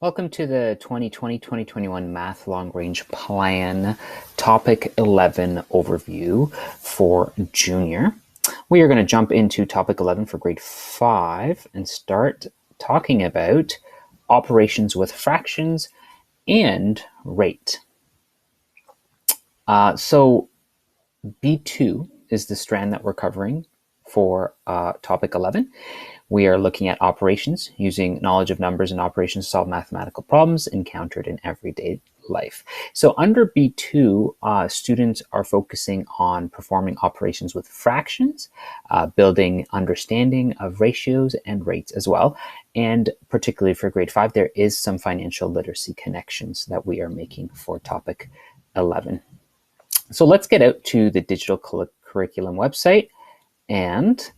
Welcome to the 2020-2021 Math Long Range Plan Topic 11 overview for junior. We are going to jump into Topic 11 for grade 5 and start talking about operations with fractions and rate. So B2 is the strand that we're covering for Topic 11. We are looking at operations using knowledge of numbers and operations to solve mathematical problems encountered in everyday life. So under B2, students are focusing on performing operations with fractions, building understanding of ratios and rates as well. And particularly for grade 5, there is some financial literacy connections that we are making for topic 11. So let's get out to the digital curriculum website and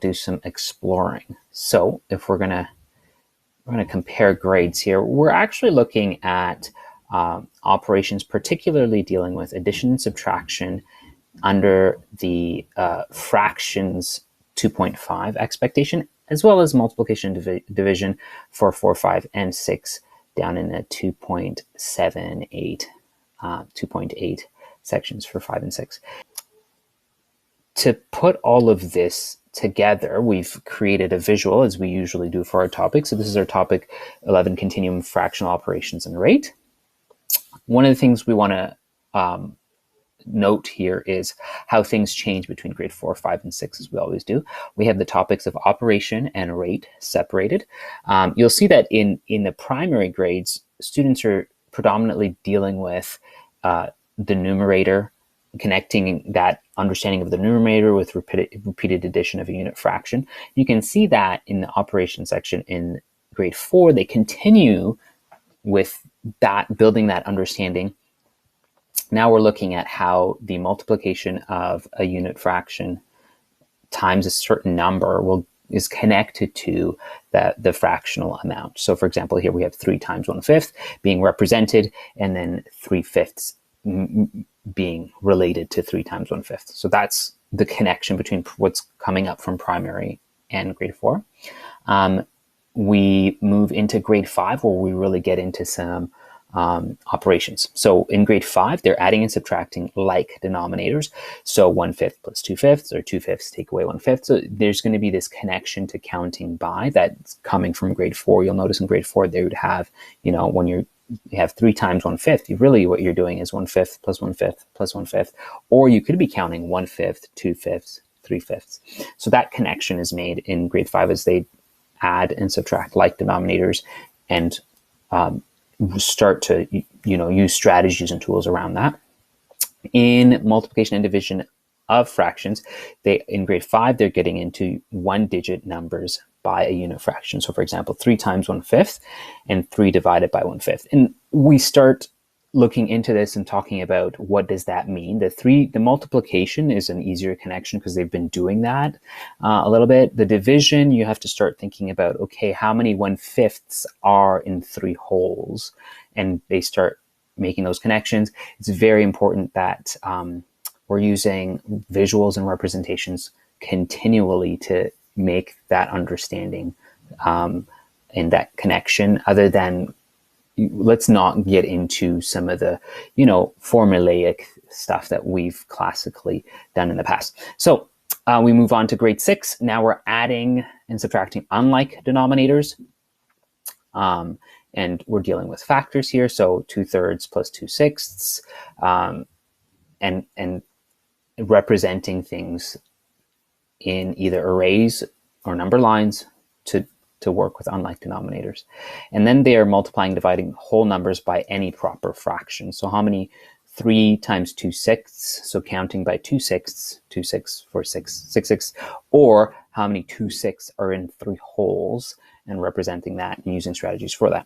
do some exploring. So if we're gonna compare grades here, we're actually looking at operations, particularly dealing with addition and subtraction under the fractions 2.5 expectation, as well as multiplication and division for 4, 5, and 6 down in a 2.78, 2.8 sections for 5 and 6. To put all of this together, we've created a visual, as we usually do for our topic. So this is our topic 11, continuum fractional operations and rate. One of the things we want to note here is how things change between grade 4, 5, and 6, as we always do. We have the topics of operation and rate separated. You'll see that in the primary grades, students are predominantly dealing with the numerator, connecting that understanding of the numerator with repeated addition of a unit fraction. You can see that in the operation section in grade 4, they continue with that, building that understanding. Now we're looking at how the multiplication of a unit fraction times a certain number is connected to the fractional amount. So for example, here we have 3 times 1/5 being represented, and then 3/5 being related to 3 times 1/5. So that's the connection between what's coming up from primary and grade 4. We move into grade 5, where we really get into some operations. So in grade 5, they're adding and subtracting like denominators. So 1/5 plus 2/5, or 2/5 take away 1/5. So there's going to be this connection to counting by that's coming from grade 4. You'll notice in grade 4, they would have, when you have 3 times 1/5, really what you're doing is 1/5 plus 1/5 plus 1/5, or you could be counting 1/5, 2/5, 3/5. So that connection is made in grade 5 as they add and subtract like denominators and start to use strategies and tools around that. In multiplication and division of fractions, in grade 5, they're getting into 1-digit numbers by a unit fraction. So for example, 3 times 1/5 and 3 divided by 1/5. And we start looking into this and talking about what does that mean. The multiplication is an easier connection because they've been doing that a little bit. The division, you have to start thinking about, okay, how many 1/5 are in 3 wholes? And they start making those connections. It's very important that we're using visuals and representations continually to make that understanding and that connection. Other than, let's not get into some of the formulaic stuff that we've classically done in the past. So we move on to grade 6. Now we're adding and subtracting unlike denominators, and we're dealing with factors here. So 2/3 plus 2/6, and representing things in either arrays or number lines to work with unlike denominators. And then they are multiplying, dividing whole numbers by any proper fraction. So how many 3 times 2/6, so counting by 2/6, 2/6 for 6/6, or how many 2/6 are in 3 wholes, and representing that and using strategies for that.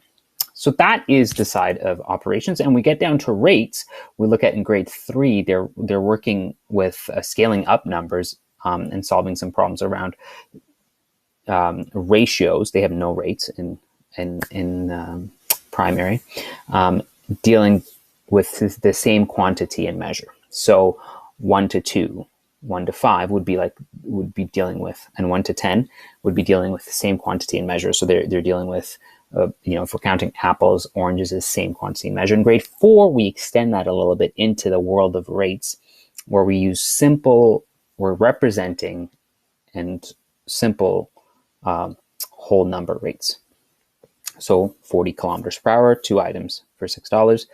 So that is the side of operations. And we get down to rates. We look at in grade 3, they're working with scaling up numbers and solving some problems around ratios. They have no rates in primary, dealing with the same quantity and measure. So 1 to 2, 1 to 5 would be dealing with, and 1 to 10 would be dealing with the same quantity and measure. So they're dealing with if we're counting apples, oranges is same quantity measure. In grade 4, we extend that a little bit into the world of rates, where we use we're representing and simple whole number rates. So 40 kilometers per hour, 2 items for $6.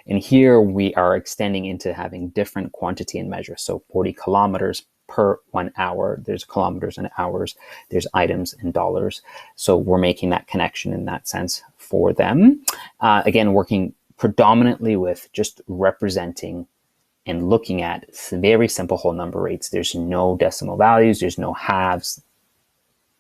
And here we are extending into having different quantity and measure. So 40 kilometers per 1 hour, there's kilometers and hours, there's items and dollars. So we're making that connection in that sense for them. Again, working predominantly with just representing and looking at very simple whole number rates. There's no decimal values, there's no halves.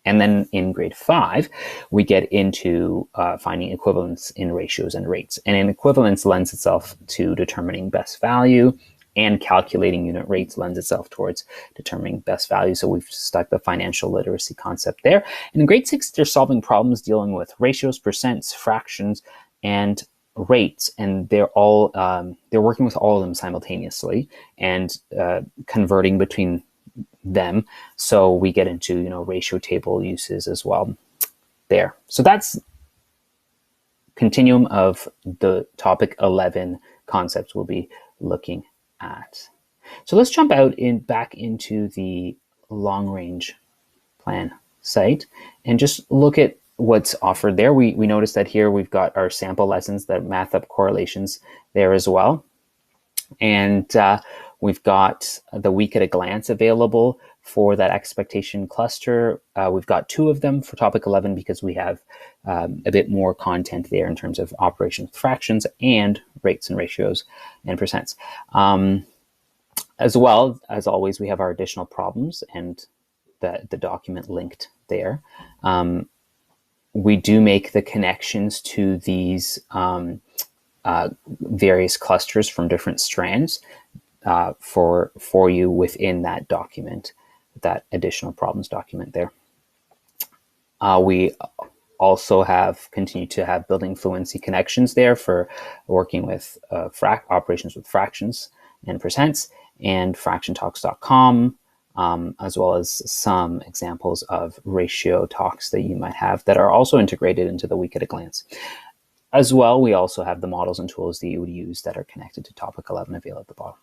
And then in grade 5, we get into finding equivalence in ratios and rates. And an equivalence lends itself to determining best value, and calculating unit rates lends itself towards determining best value. So we've stuck the financial literacy concept there. And in grade 6, they're solving problems dealing with ratios, percents, fractions, and rates. And they're working with all of them simultaneously and converting between them. So we get into, ratio table uses as well there. So that's continuum of the topic 11 concepts we'll be looking at. So let's jump back into the long range plan site and just look at what's offered there. We noticed that here we've got our sample lessons that math up correlations there as well. And we've got the week at a glance available for that expectation cluster. We've got 2 of them for topic 11 because we have a bit more content there in terms of operations, fractions, and rates and ratios and percents. As well, as always, we have our additional problems and the document linked there. We do make the connections to these various clusters from different strands for you within that document, that additional problems document there. We also continue to have building fluency connections there for working with operations with fractions and percents, and fractiontalks.com, as well as some examples of ratio talks that you might have that are also integrated into the week at a glance. As well, we also have the models and tools that you would use that are connected to topic 11 available at the bottom.